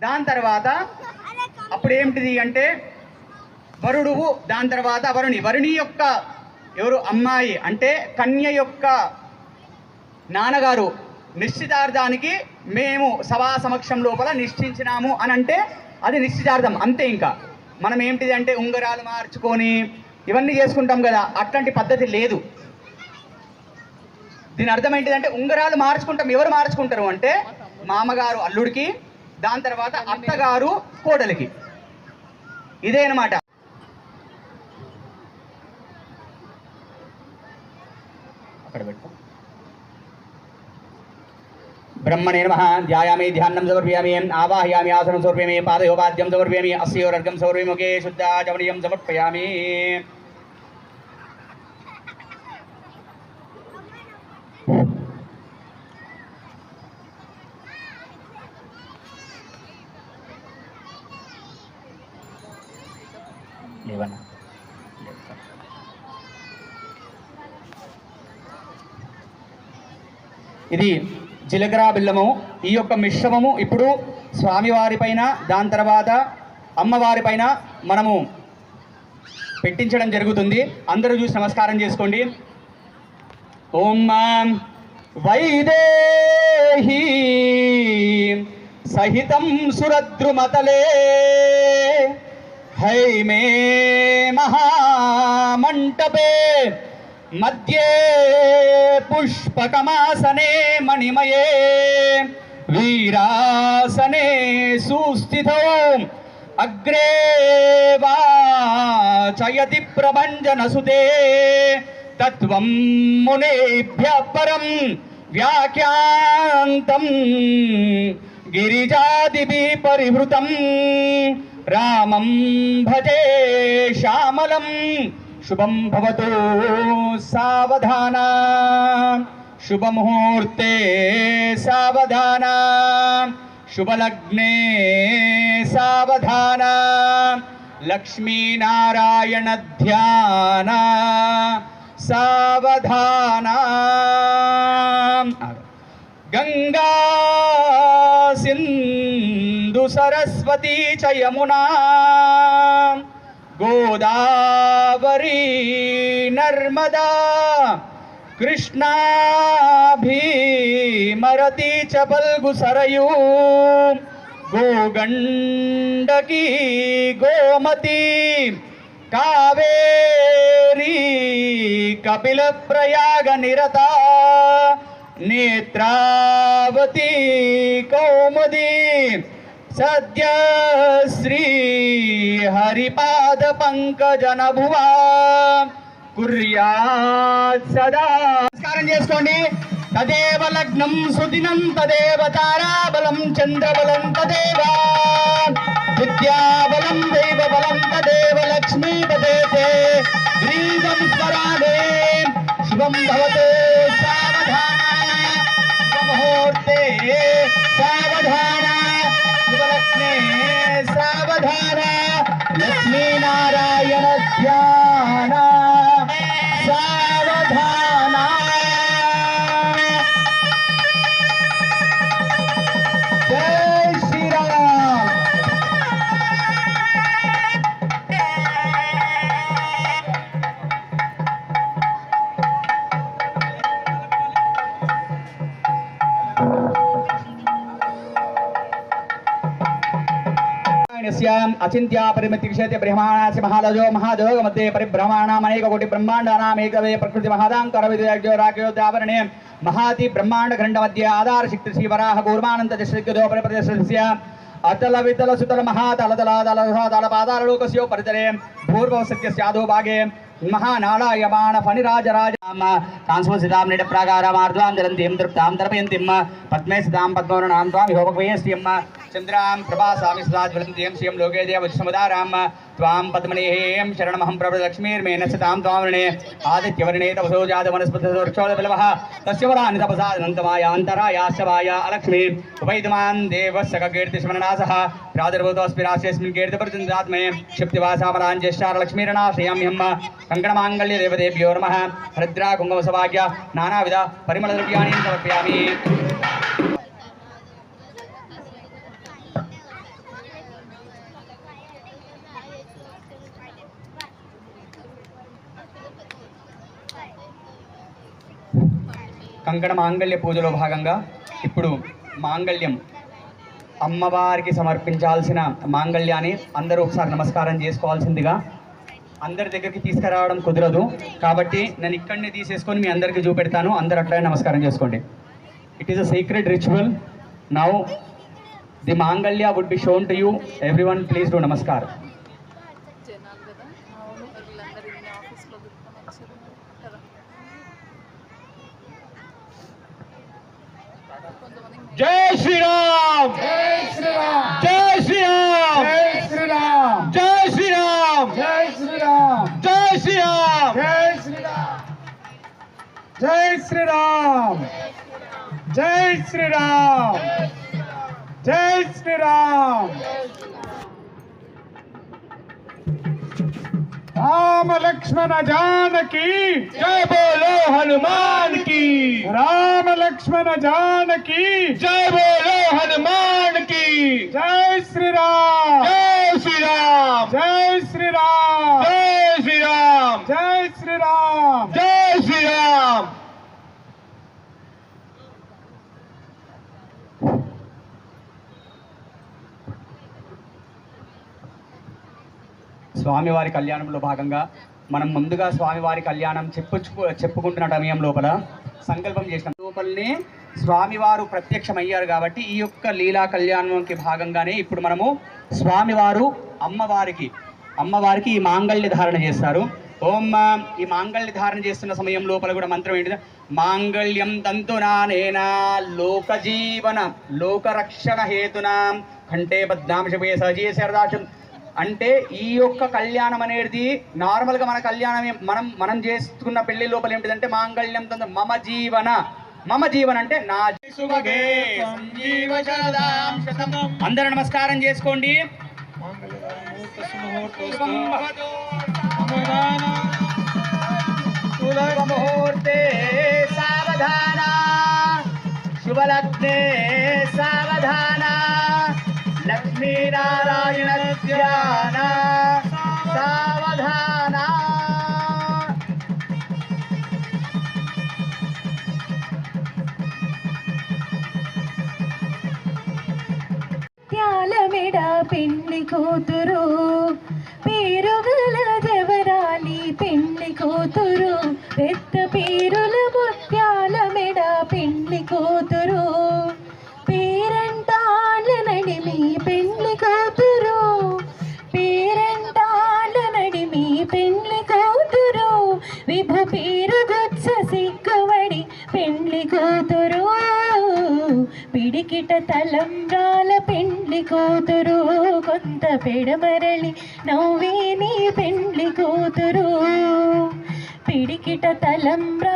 దాని తర్వాత అప్పుడు ఏమిటిది అంటే వరుడు, దాని తర్వాత వరుణి యొక్క ఎవరు అమ్మాయి అంటే కన్య యొక్క నాన్నగారు నిశ్చితార్థానికి మేము సభా సమక్షం లోపల నిశ్చయించినాము అని అంటే అది నిశ్చితార్థం అంతే. ఇంకా మనం ఏంటిది అంటే ఉంగరాలు మార్చుకొని ఇవన్నీ చేసుకుంటాం కదా, అట్లాంటి పద్ధతి లేదు. దీని అర్థం ఏంటిదంటే ఉంగరాలు మార్చుకుంటాం. ఎవరు మార్చుకుంటారు అంటే మామగారు అల్లుడికి, దాని తర్వాత అత్తగారు కోడలికి. ఇదే అన్నమాట. అక్కడ పెట్టు. ब्रह्मणे नमः ध्यायामि ध्यानं समर्पयामि आवाहयामि आसनं समर्पयामि पादयोपाद्यं समर्पयामि अस्योरर्घं समर्पयामि मुखे शुद्धाचमनीयं समर्पयामि। ఇది జీలకర్ర బెల్లము. ఈ యొక్క మిశ్రమము ఇప్పుడు స్వామివారి పైన, దాని తర్వాత అమ్మవారి పైన మనము పెట్టించడం జరుగుతుంది. అందరూ చూసి నమస్కారం చేసుకోండి. ఓం వైదేహి సహితం సురద్రుమతలే హైమే మహామంటపే మధ్యే పుష్పకమాసనే మణిమయే వీరాసనే సుస్థితో అగ్రే వాచయతి ప్రభంజనసుతే తత్వం మునేభ్యః పరం వ్యాఖ్యాంతం గిరిజాదిభిః పరివృతం రామం భజే శ్యామలం शुभम भवतु सावधान शुभ मुहूर्ते सावधान शुभ लग्ने सावधान लक्ष्मी नारायण ध्यान सावधान गंगा सिंधु सरस्वती च यमुना गोदावरी नर्मदा कृष्णा भीमरती च फल्गु सरयू गोगंडकी गोमती कावेरी कपिल प्रयाग निरता नेत्रावती कौमुदी सद्य श्री हरिपाद पंकज नभुवा कुर्यात् सदा। नमस्कारं చేసుకోండి. तदेव लग्नं सुदिनं तदेव ताराबलं चंद्रबलं तदेव विद्याबलं दैवबलं तदेव लक्ष्मीपते ग्रीवं स्मरामि शुभं भवतु सावधान मुहूर्ते सावधान शुभलग्ने सावधान लक्ष्मी नारायण ध्यान सावधान। जय श्री राम। अचिंत्या परिमिति क्षेत्र ब्रह्मांड महालजो महाजोग मध्ये परिभ्रमाणाम अनेक कोटि ब्रह्मांडानाम एकवे प्रकृति महादांकर विद्याज्यो राकेयोदावरणे महाति ब्रह्मांड खंड मध्य आधार शक्ति श्री वराह कूर्मानंद जश्रिक्यो परिप्रदेशस्य अतल वितल सुतल महातल तल तल तल पादाल लोकस्यो परितरे पूर्व सत्यस्य अधो भागे महानालायमान फणिराज राजाम सांस्वसिताम निड प्रागाराम आर्द्वाम जलन्तीम तृप्ताम तर्पयन्तीम पद्मे सिताम पद्मवर्णाम त्वां विभवक्वयस्यम चंद्रां प्रभासामि सदा ज्वलन्तीं श्रियं लोके देवसमुदाराम त्वां पद्मनेहेयं शरणमहं प्रभृलक्ष्मीर्मेण सतां त्वामृणे आदित्यवर्णे तपसो जातवनस्पतिर्वृक्षोदबिलवः तस्य वरानि तपसादनन्तमाय अन्तरायाश्चवाय अलक्ष्मी उपैतमान् देवस्य कीर्तिस्मरणासः प्रादुर्भूतोऽस्मि राशेऽस्मिन् कीर्तिप्रचन्द्रात्मे क्षिप्तिवासामलान् ज्येष्ठारलक्ष्मीरणाश्रयाम्यहं कङ्कणमाङ्गल्य देवदेभ्यो नमः हरिद्रा कुङ्कुमसभाग्य नानाविध परिमलद्रव्याणि समर्पयामि। కంకణ మాంగళ్య పూజలో భాగంగా ఇప్పుడు మాంగళ్యం అమ్మవారికి సమర్పించాల్సిన మాంగళ్యాన్ని అందరూ ఒకసారి నమస్కారం చేసుకోవాల్సిందిగా. అందరి దగ్గరికి తీసుకురావడం కుదరదు కాబట్టి నేను ఇక్కడనే తీసేసుకొని మీ అందరికీ చూపెడతాను. అందరూ అట్లనే నమస్కారం చేసుకోండి. It is a secret ritual. Now the mangalya would be shown to you. Everyone please do namaskar. జై శ్రీరామ్, జై శ్రీరామ్, జై శ్రీరామ్, జై శ్రీరామ్, జై శ్రీరామ్, జై శ్రీరామ్, జై శ్రీరామ్, జై శ్రీరామ్, జై శ్రీరామ్, జై శ్రీరామ్. राम लक्ष्मण जानकी जय बोलो हनुमान की. राम लक्ष्मण जानकी जय बोलो हनुमान की. जय श्री राम, जय श्री राम, जय श्री राम, जय श्री राम, जय श्री राम, जय श्री राम. స్వామివారి కళ్యాణంలో భాగంగా మనం ముందుగా స్వామివారి కళ్యాణం చెప్పుకుంటున్న సమయం లోపల సంకల్పం చేసిన లోపలనే స్వామివారు ప్రత్యక్షమయ్యారు కాబట్టి ఈ యొక్క లీలా కళ్యాణంకి భాగంగానే ఇప్పుడు మనము స్వామివారు అమ్మవారికి ఈ మాంగళ్య ధారణ చేస్తారు. ఓం ఈ మాంగళ్య ధారణ చేస్తున్న సమయం లోపల కూడా మంత్రం ఏంటిది? మాంగళ్యం తంతునానేనా లోకజీవన లోకరక్షణ హేతునా కంటే బద్నాంశే సజీశరదాశం. అంటే ఈ యొక్క కళ్యాణం అనేది నార్మల్గా మన కళ్యాణం మనం చేసుకున్న పెళ్లి లోపల ఏంటిదంటే మాంగళ్యం మమ జీవన అంటే నా అందరూ నమస్కారం చేసుకోండి. ముహూర్తే సావధాన శుభలగ్నే సావధాన లక్ష్మీనారాయణ ధ్యాన సావధాన. త్యాలమెడ పెళ్లి కూతురు పేరుగల జవరాలి పెళ్లి కూతురు పెద్ద పేరుల ముత్యాల మెడ పెళ్లి కూతురు పేరంటాళ్ళ నడిమి పెళ్లి కూతురు పేరంటాళ్ళ నడిమి పెళ్లి కూతురు విభు పేరు గుచ్చ సిగ్గువడి పెళ్లి కూతురు పిడికిట తలంబ్రాల పెండ్లి కూతురు కొంత పెడమరలి నవ్వేని పెండ్లి కూతురు పిడికిట తలంబ్రా.